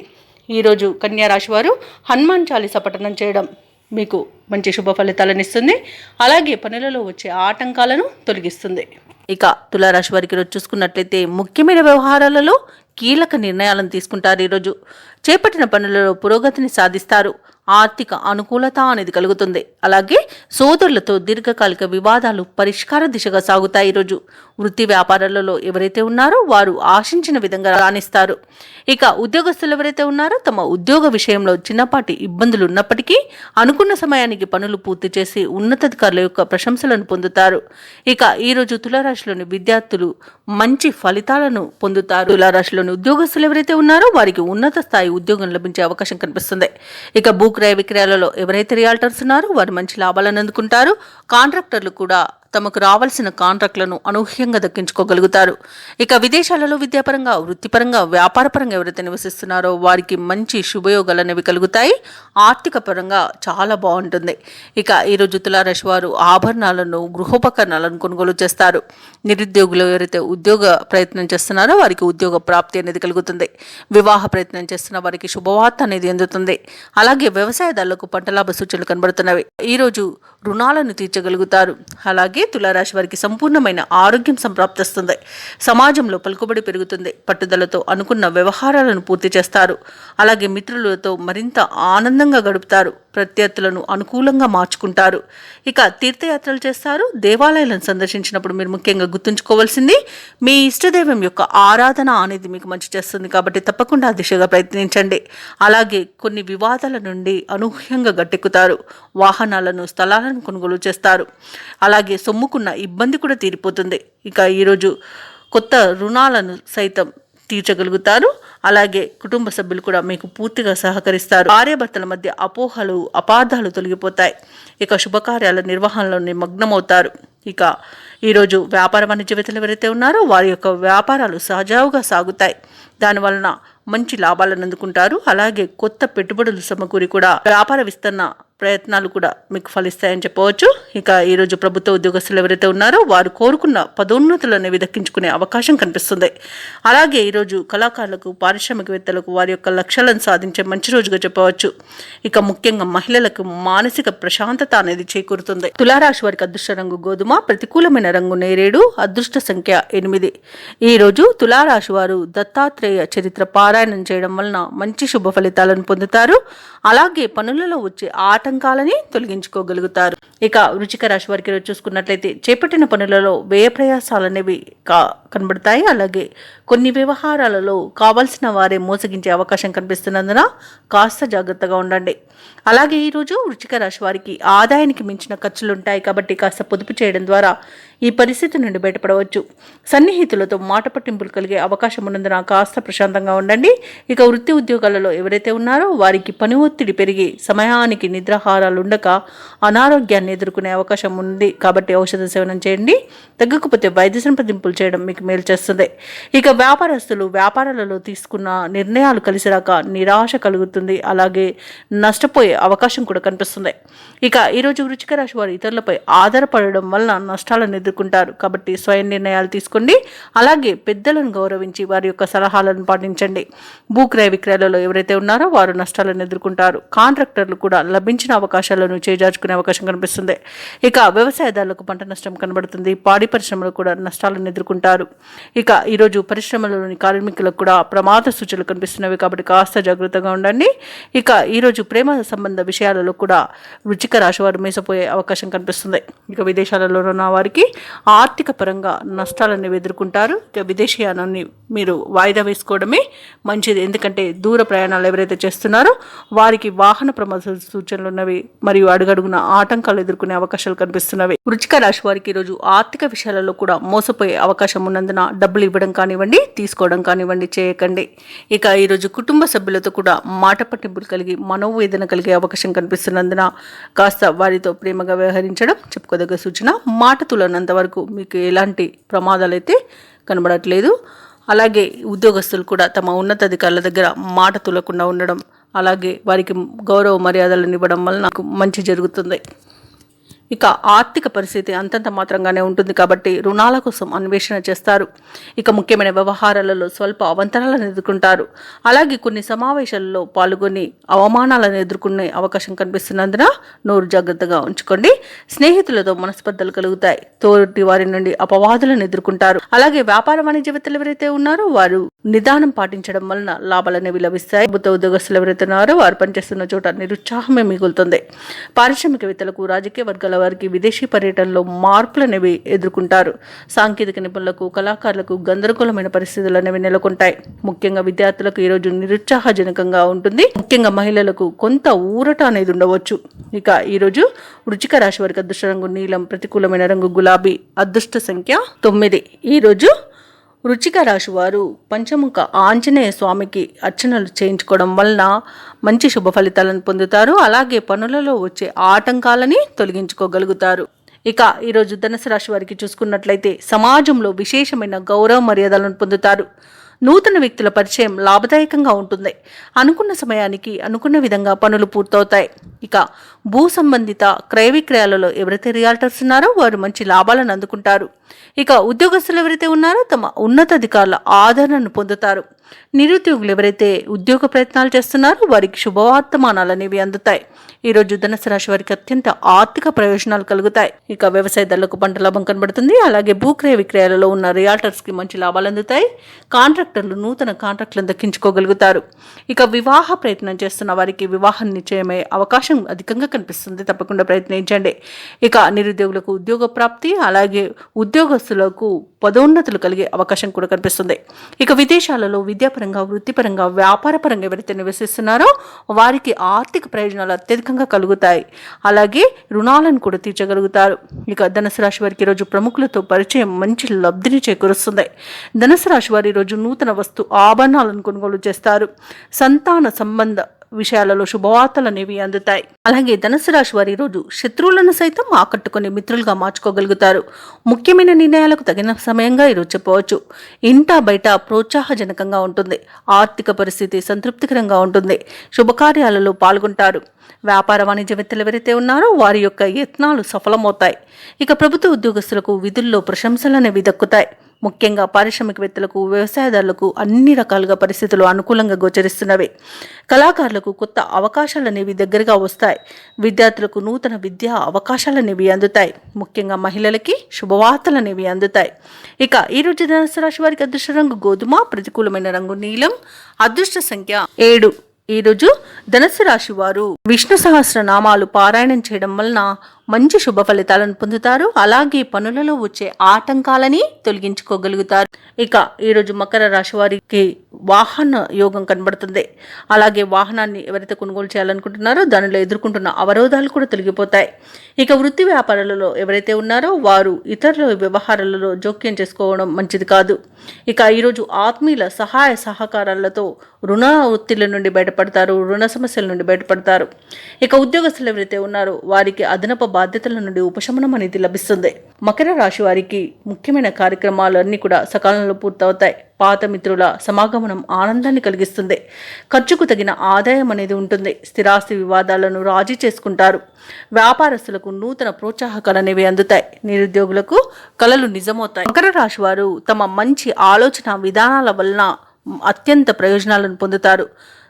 ఈరోజు కన్యా రాశి వారు హనుమాన్ చాలీసా పఠనం చేయడం మీకు మంచి శుభ ఫలితాలను ఇస్తుంది. అలాగే పనులలో వచ్చే ఆటంకాలను తొలగిస్తుంది. ఇక తులారాశి వారికి ఈరోజు చూసుకున్నట్లయితే ముఖ్యమైన వ్యవహారాలలో కీలక నిర్ణయాలను తీసుకుంటారు. ఈరోజు చేపట్టిన పనులలో పురోగతిని సాధిస్తారు. ఆర్థిక అనుకూలత అనేది కలుగుతుంది. అలాగే సోదరులతో దీర్ఘకాలిక వివాదాలు పరిష్కార దిశగా సాగుతాయి. ఈరోజు వృత్తి వ్యాపారాలలో ఎవరైతే ఉన్నారో వారు ఆశించిన విధంగా రాణిస్తారు. ఇక ఉద్యోగస్తులు ఎవరైతే ఉన్నారో తమ ఉద్యోగ విషయంలో చిన్నపాటి ఇబ్బందులు ఉన్నప్పటికీ అనుకున్న సమయానికి పనులు పూర్తి చేసి ఉన్నతాధికారుల యొక్క ప్రశంసలను పొందుతారు. ఇక ఈరోజు తులారాశిలోని విద్యార్థులు మంచి ఫలితాలను పొందుతారు. తులారాశిలోని ఉద్యోగస్తులు ఎవరైతే ఉన్నారో వారికి ఉన్నత స్థాయి ఉద్యోగం లభించే అవకాశం కనిపిస్తుంది. ఇక భూక్రయ విక్రయాలలో ఎవరైతే రియాల్టర్స్ ఉన్నారో వారు మంచి లాభాలను అందుకుంటారు. కాంట్రాక్టర్లు కూడా తమకు రావాల్సిన కాంట్రాక్టులను అనూహ్యంగా దక్కించుకోగలుగుతారు. ఇక విదేశాలలో విద్యాపరంగా, వృత్తిపరంగా, వ్యాపారపరంగా ఎవరైతే నివసిస్తున్నారో వారికి మంచి శుభయోగాలు అనేవి కలుగుతాయి. ఆర్థిక పరంగా చాలా బాగుంటుంది. ఇక ఈరోజు తులారాశి వారు ఆభరణాలను, గృహోపకరణాలను కొనుగోలు చేస్తారు. నిరుద్యోగులు ఎవరైతే ఉద్యోగ ప్రయత్నం చేస్తున్నారో వారికి ఉద్యోగ ప్రాప్తి అనేది కలుగుతుంది. వివాహ ప్రయత్నం చేస్తున్న వారికి శుభవార్త అనేది అందుతుంది. అలాగే వ్యవసాయదారులకు పంట లాభ సూచనలు కనబడుతున్నవి. ఈరోజు రుణాలను తీర్చగలుగుతారు. అలాగే తులారాశి వారికి సంపూర్ణమైన ఆరోగ్యం సంప్రాప్తిస్తుంది. సమాజంలో పలుకుబడి పెరుగుతుంది. పట్టుదలతో అనుకున్న వ్యవహారాలను పూర్తి చేస్తారు. అలాగే మిత్రులతో మరింత ఆనందంగా గడుపుతారు. ప్రత్యర్థులను అనుకూలంగా మార్చుకుంటారు. ఇక తీర్థయాత్రలు చేస్తారు. దేవాలయాలను సందర్శించినప్పుడు మీరు ముఖ్యంగా గుర్తుంచుకోవాల్సింది మీ ఇష్టదైవం యొక్క ఆరాధన అనేది మీకు మంచి చేస్తుంది. కాబట్టి తప్పకుండా ఆ దిశగా ప్రయత్నించండి. అలాగే కొన్ని వివాదాల నుండి అనూహ్యంగా గట్టెక్కుతారు. వాహనాలను, స్థలాలను కొనుగోలు చేస్తారు. అలాగే సొమ్ముకున్న ఇబ్బంది కూడా తీరిపోతుంది. ఇక ఈరోజు కొత్త రుణాలను సైతం తీర్చగలుగుతారు. అలాగే కుటుంబ సభ్యులు కూడా మీకు పూర్తిగా సహకరిస్తారు. భార్యాభర్తల మధ్య అపోహలు, అపార్థాలు తొలగిపోతాయి. ఇక శుభకార్యాల నిర్వహణలో నిమగ్నమవుతారు. ఇక ఈరోజు వ్యాపార వాణిజ్యవేత్తలు ఎవరైతే ఉన్నారో వారి యొక్క వ్యాపారాలు సజావుగా సాగుతాయి. దానివలన మంచి లాభాలను అందుకుంటారు. అలాగే కొత్త పెట్టుబడులు సమకూరి కూడా వ్యాపార విస్తరణ ప్రయత్నాలు కూడా మీకు ఫలిస్తాయని చెప్పవచ్చు. ఇక ఈరోజు ప్రభుత్వ ఉద్యోగస్తులు ఎవరైతే ఉన్నారో వారు కోరుకున్న పదోన్నతులు అనేవి దక్కించుకునే అవకాశం కనిపిస్తుంది. అలాగే ఈరోజు కళాకారులకు, పారిశ్రామికవేత్తలకు వారి యొక్క లక్ష్యాలను సాధించే మంచి రోజుగా చెప్పవచ్చు. ఇక ముఖ్యంగా మహిళలకు మానసిక ప్రశాంతత అనేది చేకూరుతుంది. తులారాశి వారికి అదృష్ట రంగు గోధుమ, ప్రతికూలమైన రంగు నేరేడు, అదృష్ట సంఖ్య 8. ఈరోజు తులారాశి వారు దత్తాత్రేయ చరిత్ర పారాయణం చేయడం వలన మంచి శుభ ఫలితాలను పొందుతారు. అలాగే పనులలో వచ్చే ఆటంకాలని తొలగించుకోగలుగుతారు. ఇక వృశ్చిక రాశి వారికి చూసుకున్నట్లయితే చేపట్టిన పనులలో వ్యయ ప్రయాసాలు అనేవి కనబడతాయి. అలాగే కొన్ని వ్యవహారాలలో కావలసిన వారే మోసగించే అవకాశం కనిపిస్తున్నందున కాస్త జాగ్రత్తగా ఉండండి. అలాగే ఈరోజు వృశ్చిక రాశి వారికి ఆదాయానికి మించిన ఖర్చులు ఉంటాయి. కాబట్టి కాస్త పొదుపు చేయడం ద్వారా ఈ పరిస్థితి నుండి బయటపడవచ్చు. సన్నిహితులతో మాట పట్టింపులు కలిగే అవకాశం ఉన్నందున కాస్త ప్రశాంతంగా ఉండండి. ఇక వృత్తి ఉద్యోగాలలో ఎవరైతే ఉన్నారో వారికి పని ఒత్తిడి పెరిగి సమయానికి నిద్రాహారాలు ఉండక అనారోగ్యాన్ని ఎదుర్కొనే అవకాశం ఉంది. కాబట్టి ఔషధ సేవనం చేయండి. తగ్గకపోతే వైద్య సంప్రదింపులు చేయడం మీకు వారికి మేలు చేస్తుంది. ఇక వ్యాపారస్తులు వ్యాపారాలలో తీసుకున్న నిర్ణయాలు కలిసిరాక నిరాశ కలుగుతుంది, అలాగే నష్టపోయే అవకాశం కూడా కనిపిస్తుంది. ఇక ఈరోజు వృశ్చిక రాశి వారు ఇతరులపై ఆధారపడడం వలన నష్టాలను ఎదుర్కొంటారు. కాబట్టి స్వయం నిర్ణయాలు తీసుకోండి, అలాగే పెద్దలను గౌరవించి వారి యొక్క సలహాలను పాటించండి. భూక్రయ విక్రయాలలో ఎవరైతే ఉన్నారో వారు నష్టాలను ఎదుర్కొంటారు. కాంట్రాక్టర్లు కూడా లభించిన అవకాశాలను చేజార్చుకునే అవకాశం కనిపిస్తుంది. ఇక వ్యవసాయదారులకు పంట నష్టం కనబడుతుంది. పాడి పరిశ్రమలు కూడా నష్టాలను ఎదుర్కొంటారు. ఇక ఈరోజు పరిశ్రమలోని కార్మికులకు కూడా ప్రమాద సూచనలు కనిపిస్తున్నవి, కాబట్టి కాస్త జాగ్రత్తగా ఉండండి. ఇక ఈరోజు ప్రేమ సంబంధ విషయాలలో కూడా వృశ్చిక రాశి వారు మేసపోయే అవకాశం కనిపిస్తుంది. ఇక విదేశాలలో ఉన్న వారికి ఆర్థిక పరంగా నష్టాలను ఎదుర్కొంటారు. ఇక విదేశీయానాన్ని మీరు వాయిదా వేసుకోవడమే మంచిది, ఎందుకంటే దూర ప్రయాణాలు ఎవరైతే చేస్తున్నారో వారికి వాహన ప్రమాద సూచనలు ఉన్నవి మరియు అడుగడుగున ఆటంకాలు ఎదుర్కొనే అవకాశాలు కనిపిస్తున్నవి. వృశ్చిక రాశి వారికి ఈరోజు ఆర్థిక విషయాలలో కూడా మోసపోయే అవకాశం ఉన్నందున డబ్బులు ఇవ్వడం కానివ్వండి, తీసుకోవడం కానివ్వండి చేయకండి. ఇక ఈరోజు కుటుంబ సభ్యులతో కూడా మాట పట్టింపులు కలిగి మనోవేదన కలిగే అవకాశం కనిపిస్తున్నందున కాస్త వారితో ప్రేమగా వ్యవహరించడం చెప్పుకోదగ్గ సూచన. మాట తులనంత వరకు మీకు ఎలాంటి ప్రమాదాలు అయితే కనబడట్లేదు. అలాగే ఉద్యోగస్తులు కూడా తమ ఉన్నతాధికారుల దగ్గర మాట తులకుండా ఉండడం, అలాగే వారికి గౌరవ మర్యాదలను ఇవ్వడం వలన నాకు మంచి జరుగుతుంది. ఇక ఆర్థిక పరిస్థితి అంతంత మాత్రంగానే ఉంటుంది, కాబట్టి రుణాల కోసం అన్వేషణ చేస్తారు. ఇక ముఖ్యమైన వ్యవహారాలలో స్వల్ప అవంతరాలను ఎదుర్కొంటారు. అలాగే కొన్ని సమావేశాలలో పాల్గొని అవమానాలను ఎదుర్కొనే అవకాశం కనిపిస్తున్నందున నోరు జాగ్రత్తగా ఉంచుకోండి. స్నేహితులతో మనస్పర్ధలు కలుగుతాయి. తోటి వారి నుండి అపవాదులను ఎదుర్కొంటారు. అలాగే వ్యాపార వాణిజ్యవేత్తలు ఎవరైతే ఉన్నారో వారు నిదానం పాటించడం వలన లాభాలనేవి లభిస్తాయి. ప్రభుత్వ ఉద్యోగస్తులు ఎవరైతే ఉన్నారో వారు పనిచేస్తున్న చోట నిరుత్సాహమే మిగులుతుంది. పారిశ్రామికవేత్తలకు, రాజకీయ వర్గాల వారికి విదేశీ పర్యటనలో మార్పులు అనేవి ఎదుర్కొంటారు. సాంకేతిక నిపుణులకు, కళాకారులకు గందరగోళమైన పరిస్థితులు అనేవి నెలకొంటాయి. ముఖ్యంగా విద్యార్థులకు ఈరోజు నిరుత్సాహజనకంగా ఉంటుంది. ముఖ్యంగా మహిళలకు కొంత ఊరట అనేది ఉండవచ్చు. ఇక ఈరోజు వృశ్చిక రాశి వారికి అదృష్ట రంగు నీలం, ప్రతికూలమైన రంగు గులాబీ, అదృష్ట సంఖ్య 9. ఈరోజు వృశ్చిక రాశి వారు పంచముఖ ఆంజనేయ స్వామికి అర్చనలు చేయించుకోవడం వలన మంచి శుభ ఫలితాలను పొందుతారు. అలాగే పనులలో వచ్చే ఆటంకాలని తొలగించుకోగలుగుతారు. ఇక ఈరోజు ధనుసు రాశి వారికి చూసుకున్నట్లయితే సమాజంలో విశేషమైన గౌరవ మర్యాదలను పొందుతారు. నూతన వ్యక్తుల పరిచయం లాభదాయకంగా ఉంటుంది. అనుకున్న సమయానికి అనుకున్న విధంగా పనులు పూర్తవుతాయి. ఇక భూ సంబంధిత క్రయ విక్రయాలలో ఎవరైతే రియాల్టర్స్ ఉన్నారో వారు మంచి లాభాలను అందుకుంటారు. ఇక ఉద్యోగస్తులు ఎవరైతే ఉన్నారో తమ ఉన్నతాధికారుల ఆదరణను పొందుతారు. నిరుద్యోగులు ఎవరైతే ఉద్యోగ ప్రయత్నాలు చేస్తున్నారో వారికి శుభవార్తమానాలు అనేవి అందుతాయి. ఈరోజు ధనుసు రాశి వారికి అత్యంత ఆర్థిక ప్రయోజనాలు కలుగుతాయి. ఇక వ్యవసాయదారులకు పంట లాభం కనబడుతుంది. అలాగే భూక్రయ విక్రయాలలో ఉన్న రియాల్టర్స్ కి మంచి లాభాలు అందుతాయి. కాంట్రాక్టర్లు నూతన కాంట్రాక్టులను దక్కించుకోగలుగుతారు. ఇక వివాహ ప్రయత్నం చేస్తున్న వారికి వివాహం నిశ్చయమయ్యే అవకాశం అధికంగా కనిపిస్తుంది. తప్పకుండా ప్రయత్నించండి. ఇక నిరుద్యోగులకు ఉద్యోగ ప్రాప్తి, అలాగే ఉద్యోగస్తులకు పదోన్నతులు కలిగే అవకాశం కూడా కనిపిస్తుంది. ఇక విదేశాలలో విద్యాపరంగా, వృత్తిపరంగా, వ్యాపారపరంగా ఎవరైతే నివసిస్తున్నారో వారికి ఆర్థిక ప్రయోజనాలు అత్యధికంగా కలుగుతాయి. అలాగే రుణాలను కూడా తీర్చగలుగుతారు. ఇక ధనుసు రాశి వారికి ఈరోజు ప్రముఖులతో పరిచయం మంచి లబ్ధిని చేకూరుస్తుంది. ధనుసు రాశి వారి ఈరోజు నూతన వస్తు ఆభరణాలను కొనుగోలు చేస్తారు. సంతాన సంబంధ విషయాలలో శుభవార్తలు అనేవి అందుతాయి. అలాగే ధనుసు రాశి వారి రోజు శత్రువులను సైతం ఆకట్టుకుని మిత్రులుగా మార్చుకోగలుగుతారు. ముఖ్యమైన నిర్ణయాలకు తగిన సమయంగా ఈరోజు చెప్పవచ్చు. ఇంటా బయట ప్రోత్సాహజనకంగా ఉంటుంది. ఆర్థిక పరిస్థితి సంతృప్తికరంగా ఉంటుంది. శుభకార్యాలలో పాల్గొంటారు. వ్యాపార వాణిజ్యవేత్తలు ఎవరైతే ఉన్నారో వారి యొక్క యత్నాలు సఫలమవుతాయి. ఇక ప్రభుత్వ ఉద్యోగస్తులకు విధుల్లో ప్రశంసలు అనేవి దక్కుతాయి. ముఖ్యంగా పారిశ్రామికవేత్తలకు, వ్యవసాయదారులకు అన్ని రకాలుగా పరిస్థితులు అనుకూలంగా గోచరిస్తున్నవి. కళాకారులకు కొత్త అవకాశాలనేవి దగ్గరగా వస్తాయి. విద్యార్థులకు నూతన విద్యా అవకాశాలనేవి అందుతాయి. ముఖ్యంగా మహిళలకి శుభవార్తలనేవి అందుతాయి. ఇక ఈరోజు ధనుసు రాశి వారికి అదృష్ట రంగు గోధుమ, ప్రతికూలమైన రంగు నీలం, అదృష్ట సంఖ్య 7. ఈరోజు ధనుసు రాశి వారు విష్ణు సహస్రనామాలు పారాయణం చేయడం వలన మంచి శుభ ఫలితాలను పొందుతారు. అలాగే పనులలో వచ్చే ఆటంకాలని తొలగించుకోగలుగుతారు. ఇక ఈరోజు మకర రాశి వారికి వాహన యోగం కనబడుతుంది. అలాగే వాహనాన్ని ఎవరైతే కొనుగోలు చేయాలనుకుంటున్నారో దానిలో ఎదుర్కొంటున్న అవరోధాలు కూడా తొలగిపోతాయి. ఇక వృత్తి వ్యాపారాలలో ఎవరైతే ఉన్నారో వారు ఇతరుల వ్యవహారాలలో జోక్యం చేసుకోవడం మంచిది కాదు. ఇక ఈరోజు ఆత్మీయుల సహాయ సహకారాలతో రుణ ఒత్తిళ్ల నుండి బయటపడతారు, రుణ సమస్యల నుండి బయటపడతారు. ఇక ఉద్యోగస్తులు ఎవరైతే ఉన్నారో వారికి అదనపు బాధ్యతల నుండి ఉపశమనం అనేది లభిస్తుంది. మకర రాశి వారికి ముఖ్యమైన కార్యక్రమాలు అన్నీ కూడా సకాలంలో పూర్తవుతాయి. పాత మిత్రుల సమాగమనం ఆనందాన్ని కలిగిస్తుంది. ఖర్చుకు తగిన ఆదాయం అనేది ఉంటుంది. స్థిరాస్తి వివాదాలను రాజీ చేసుకుంటారు. వ్యాపారస్తులకు నూతన ప్రోత్సాహకాలు అనేవి అందుతాయి. నిరుద్యోగులకు కలలు నిజమవుతాయి. మకర రాశి వారు తమ మంచి ఆలోచన విధానాల వలన అత్యంత ప్రయోజనాలను పొందుతారు.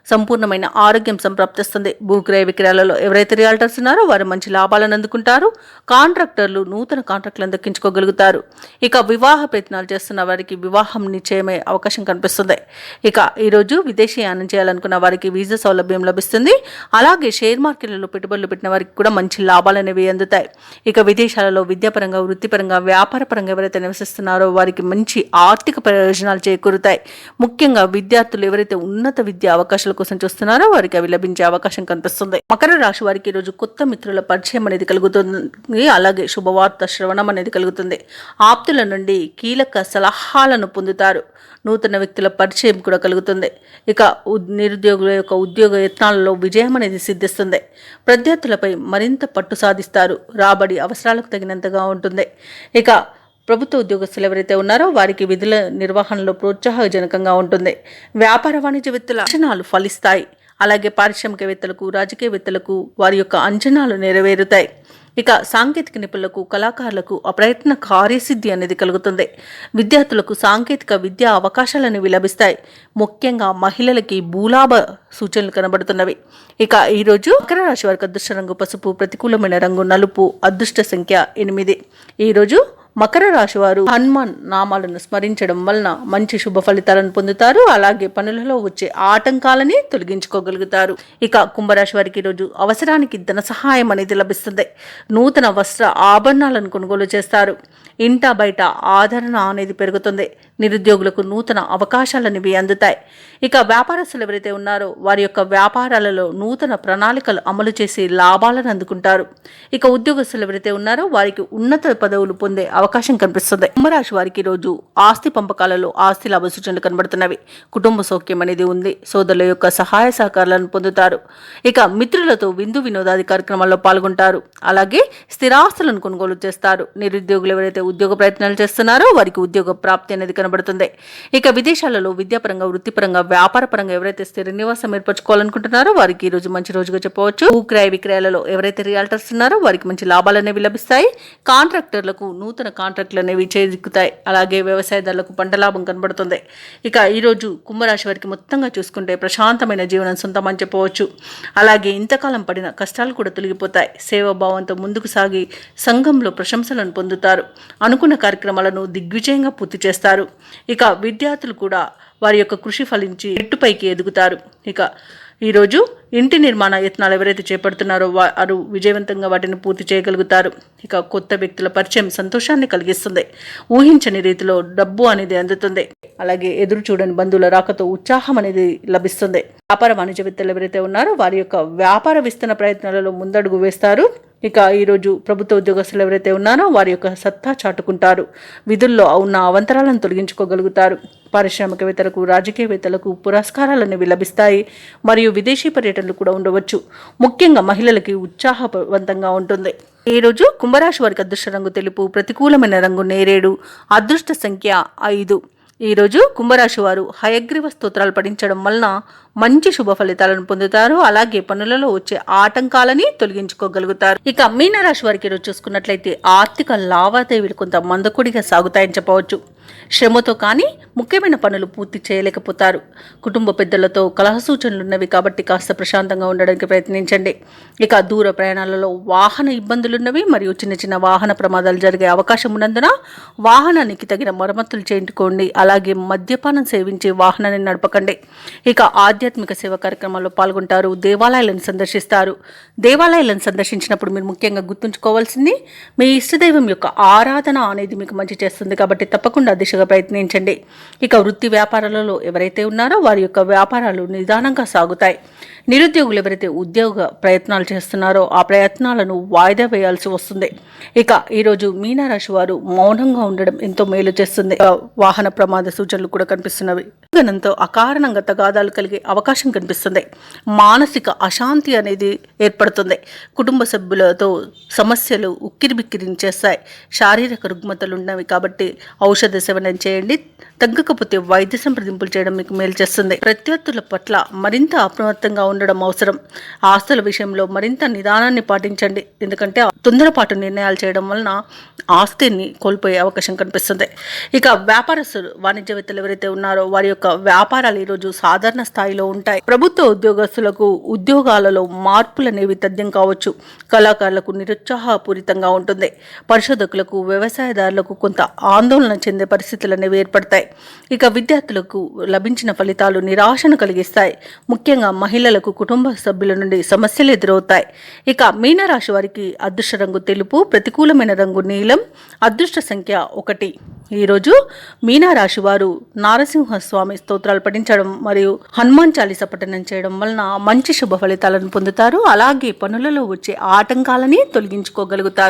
సంపూర్ణమైన ఆరోగ్యం సంప్రాప్తిస్తుంది. భూక్రయ విక్రయాలలో ఎవరైతే రియాల్టర్స్ ఉన్నారో వారు మంచి లాభాలను అందుకుంటారు. కాంట్రాక్టర్లు నూతన కాంట్రాక్టులను దక్కించుకోగలుగుతారు. ఇక వివాహ ప్రయత్నాలు చేస్తున్న వారికి వివాహం నిశ్చయమే అవకాశం కనిపిస్తుంది. ఇక ఈరోజు విదేశీయానం చేయాలనుకున్న వారికి వీసా సౌలభ్యం లభిస్తుంది. అలాగే షేర్ మార్కెట్లలో పెట్టుబడులు పెట్టిన వారికి కూడా మంచి లాభాలు అనేవి అందుతాయి. ఇక విదేశాలలో విద్యాపరంగా, వృత్తిపరంగా, వ్యాపారపరంగా ఎవరైతే నివసిస్తున్నారో వారికి మంచి ఆర్థిక ప్రయోజనాలు చేకూరుతాయి. ముఖ్యంగా విద్యార్థులు ఎవరైతే ఉన్నత విద్యా అవకాశాలు కోసం చూస్తున్నారో వారికి అవి లభించే అవకాశం కనిపిస్తుంది. మకర రాశి వారికి ఈ రోజు కొత్త మిత్రుల పరిచయం అనేది కలుగుతుంది. అలాగే శుభవార్త శ్రవణం అనేది కలుగుతుంది. ఆప్తుల నుండి కీలక సలహాలను పొందుతారు. నూతన వ్యక్తుల పరిచయం కూడా కలుగుతుంది. ఇక నిరుద్యోగుల యొక్క ఉద్యోగ యత్నాలలో విజయం అనేది సిద్ధిస్తుంది. ప్రత్యర్థులపై మరింత పట్టు సాధిస్తారు. రాబడి అవసరాలకు తగినంతగా ఉంటుంది. ఇక ప్రభుత్వ ఉద్యోగస్తులు ఎవరైతే ఉన్నారో వారికి విధుల నిర్వహణలో ప్రోత్సాహజనకంగా ఉంటుంది. వ్యాపార వాణిజ్యవేత్తల అంచనాలు ఫలిస్తాయి. అలాగే పారిశ్రామికవేత్తలకు, రాజకీయవేత్తలకు వారి యొక్క అంచనాలు నెరవేరుతాయి. ఇక సాంకేతిక నిపుణులకు, కళాకారులకు అప్రయత్న కార్యసిద్ధి అనేది కలుగుతుంది. విద్యార్థులకు సాంకేతిక విద్యా అవకాశాలు అనేవి లభిస్తాయి. ముఖ్యంగా మహిళలకి భూలాభ సూచనలు కనబడుతున్నవి. ఇక ఈరోజు మకర రాశి వారికి అదృష్ట రంగు పసుపు, ప్రతికూలమైన రంగు నలుపు, అదృష్ట సంఖ్య 8. ఈరోజు మకర రాశి వారు హనుమాన్ నామాలను స్మరించడం వలన మంచి శుభ ఫలితాలను పొందుతారు. అలాగే పనులలో వచ్చే ఆటంకాలని తొలగించుకోగలుగుతారు. ఇక కుంభరాశి వారికి ఈరోజు అవసరానికి ధన సహాయం అనేది లభిస్తుంది. నూతన వస్త్ర ఆభరణాలను కొనుగోలు చేస్తారు. ఇంట బయట ఆదరణ అనేది పెరుగుతుంది. నిరుద్యోగులకు నూతన అవకాశాలనేవి అందుతాయి. ఇక వ్యాపారస్తులు ఎవరైతే ఉన్నారో వారి యొక్క వ్యాపారాలలో నూతన ప్రణాళికలు అమలు చేసి లాభాలను అందుకుంటారు. ఇక ఉద్యోగస్తులు ఎవరైతే ఉన్నారో వారికి ఉన్నత పదవులు పొందే అవకాశం కనిపిస్తుంది. కుంభరాశి వారికి రోజు ఆస్తి పంపకాలలో ఆస్తి లాభ సూచనలు కనబడుతున్నవి. కుటుంబ సౌఖ్యం అనేది ఉంది. సోదరుల యొక్క సహాయ సహకారాలను పొందుతారు. ఇక మిత్రులతో విందు వినోదాది కార్యక్రమాల్లో పాల్గొంటారు. అలాగే స్థిరాస్తులను కొనుగోలు చేస్తారు. నిరుద్యోగులు ఎవరైతే ఉద్యోగ ప్రయత్నాలు చేస్తున్నారో వారికి ఉద్యోగ ప్రాప్తి అనేది కనబడుతుంది. ఇక విదేశాలలో విద్యాపరంగా, వృత్తిపరంగా, వ్యాపారపరంగా ఎవరైతే స్థిర నివాసం ఏర్పరచుకోవాలనుకుంటున్నారో వారికి ఈ రోజు మంచి రోజుగా చెప్పవచ్చు. భూక్రయ విక్రయాలలో ఎవరైతే రియాల్టర్స్ ఉన్నారో వారికి మంచి లాభాలు అనేవి లభిస్తాయి. కాంట్రాక్టర్లకు నూతన కాంట్రాక్టులు అనేవి చేజిక్కుతాయి. అలాగే వ్యవసాయదారులకు పంట లాభం కనబడుతుంది. ఇక ఈరోజు కుంభరాశి వారికి మొత్తంగా చూసుకుంటే ప్రశాంతమైన జీవనం సొంతమని చెప్పవచ్చు. అలాగే ఇంతకాలం పడిన కష్టాలు కూడా తొలగిపోతాయి. సేవాభావంతో ముందుకు సాగి సంఘంలో ప్రశంసలను పొందుతారు. అనుకున్న కార్యక్రమాలను దిగ్విజయంగా పూర్తి చేస్తారు. ఇక విద్యార్థులు కూడా వారి యొక్క కృషి ఫలించి ఎట్టుపైకి ఎదుగుతారు. ఇక ఈరోజు ఇంటి నిర్మాణ యత్నాలు ఎవరైతే చేపడుతున్నారో వారు విజయవంతంగా వాటిని పూర్తి చేయగలుగుతారు. ఇక కొత్త వ్యక్తుల పరిచయం సంతోషాన్ని కలిగిస్తుంది. ఊహించని రీతిలో డబ్బు అనేది అందుతుంది. అలాగే ఎదురు చూడని బంధువుల రాకతో ఉత్సాహం అనేది లభిస్తుంది. వ్యాపార వాణిజ్యవేత్తలు ఎవరైతే ఉన్నారో వారి యొక్క వ్యాపార విస్తరణ ప్రయత్నాలలో ముందడుగు వేస్తారు. ఇక ఈరోజు ప్రభుత్వ ఉద్యోగస్తులు ఎవరైతే ఉన్నారో వారి యొక్క సత్తా చాటుకుంటారు. విధుల్లో ఉన్న అవంతరాలను తొలగించుకోగలుగుతారు. పారిశ్రామికవేత్తలకు, రాజకీయవేత్తలకు పురస్కారాలు అనేవి లభిస్తాయి. మరియు విదేశీ పర్యటనలు కూడా ఉండవచ్చు. ముఖ్యంగా మహిళలకి ఉత్సాహవంతంగా ఉంటుంది. ఈరోజు కుంభరాశి వారికి అదృష్ట రంగు తెలుపు, ప్రతికూలమైన రంగు నేరేడు, అదృష్ట సంఖ్య 5. ఈరోజు కుంభరాశి వారు హయగ్రీవ స్తోత్రాలు పఠించడం వలన మంచి శుభ ఫలితాలను పొందుతారు. అలాగే పనులలో వచ్చే ఆటంకాలని తొలగించుకోగలుగుతారు. ఇక మీనరాశి వారికి ఈరోజు చూసుకున్నట్లయితే ఆర్థిక లావాదేవీలు కొంత మందకొడిగా సాగుతాయని చెప్పవచ్చు. శ్రమతో కానీ ముఖ్యమైన పనులు పూర్తి చేయలేకపోతారు. కుటుంబ పెద్దలతో కలహ సూచనలు ఉన్నవి కాబట్టి కాస్త ప్రశాంతంగా ఉండడానికి ప్రయత్నించండి. ఇక దూర ప్రయాణాలలో వాహన ఇబ్బందులున్నవి మరియు చిన్న చిన్న వాహన ప్రమాదాలు జరిగే అవకాశం ఉన్నందున వాహనానికి తగిన మరమ్మతులు చేయించుకోండి. అలాగే మద్యపానం సేవించి వాహనాన్ని నడపకండి. ఇక ఆధ్యాత్మిక సేవ కార్యక్రమాల్లో పాల్గొంటారు. దేవాలయాలను సందర్శిస్తారు. దేవాలయాలను సందర్శించినప్పుడు మీరు ముఖ్యంగా గుర్తుంచుకోవాల్సింది మీ ఇష్టదైవం యొక్క ఆరాధన అనేది మీకు మంచి చేస్తుంది కాబట్టి తప్పకుండా దిశగా ప్రయత్నించండి. ఇక వృత్తి వ్యాపారాలలో ఎవరైతే ఉన్నారో వారి యొక్క వ్యాపారాలు నిదానంగా సాగుతాయి. నిరుద్యోగులు ఎవరైతే ఉద్యోగ ప్రయత్నాలు చేస్తున్నారో ఆ ప్రయత్నాలను వాయిదా వేయాల్సి వస్తుంది. ఇక ఈరోజు మీనరాశి వారు మౌనంగా ఉండడం ఎంతో మేలు చేస్తుంది. వాహన ప్రమాద సూచనలు కూడా కనిపిస్తున్నవి. గణంతో అకారణంగా తగాదాలు కలిగే అవకాశం కనిపిస్తుంది. మానసిక అశాంతి అనేది ఏర్పడుతుంది. కుటుంబ సభ్యులతో సమస్యలు ఉక్కిరిబిక్కిరించేస్తాయి. శారీరక రుగ్మతలు ఉన్నవి కాబట్టి ఔషధ సేవనం చేయండి. తగ్గకపోతే వైద్య సంప్రదింపులు చేయడం మీకు మేలు చేస్తుంది. ప్రత్యర్థుల పట్ల మరింత అప్రమత్తంగా ఉండడం అవసరం. ఆస్తుల విషయంలో మరింత నిదానాన్ని పాటించండి. ఎందుకంటే తొందరపాటు నిర్ణయాలు చేయడం వలన ఆస్తిని కోల్పోయే అవకాశం కనిపిస్తుంది. ఇక వ్యాపారస్తులు, వాణిజ్యవేత్తలు ఎవరైతే ఉన్నారో వారి యొక్క వ్యాపారాలు ఈరోజు సాధారణ స్థాయిలో ఉంటాయి. ప్రభుత్వ ఉద్యోగస్తులకు ఉద్యోగాలలో మార్పులు అనేవి తథ్యం కావచ్చు. కళాకారులకు నిరుత్సాహపూరితంగా ఉంటుంది. పరిశోధకులకు, వ్యవసాయదారులకు కొంత ఆందోళన చెందే పరిస్థితులు అనేవి ఏర్పడతాయి. ఇక విద్యార్థులకు లభించిన ఫలితాలు నిరాశను కలిగిస్తాయి. ముఖ్యంగా మహిళలకు కుటుంబ సభ్యుల నుండి సమస్యలు ఎదురవుతాయి. ఇక మీనరాశి వారికి అదృష్ట రంగు తెలుపు, ప్రతికూలమైన రంగు నీలం, అదృష్ట సంఖ్య 1. ఈరోజు మీనరాశి వారు నారసింహస్వామి స్తోత్రాలు పఠించడం మరియు హనుమాన్ చాలీసా పఠనం చేయడం వలన మంచి శుభ ఫలితాలను పొందుతారు. అలాగే పనులలో వచ్చే ఆటంకాలని తొలగించుకోగలుగుతారు.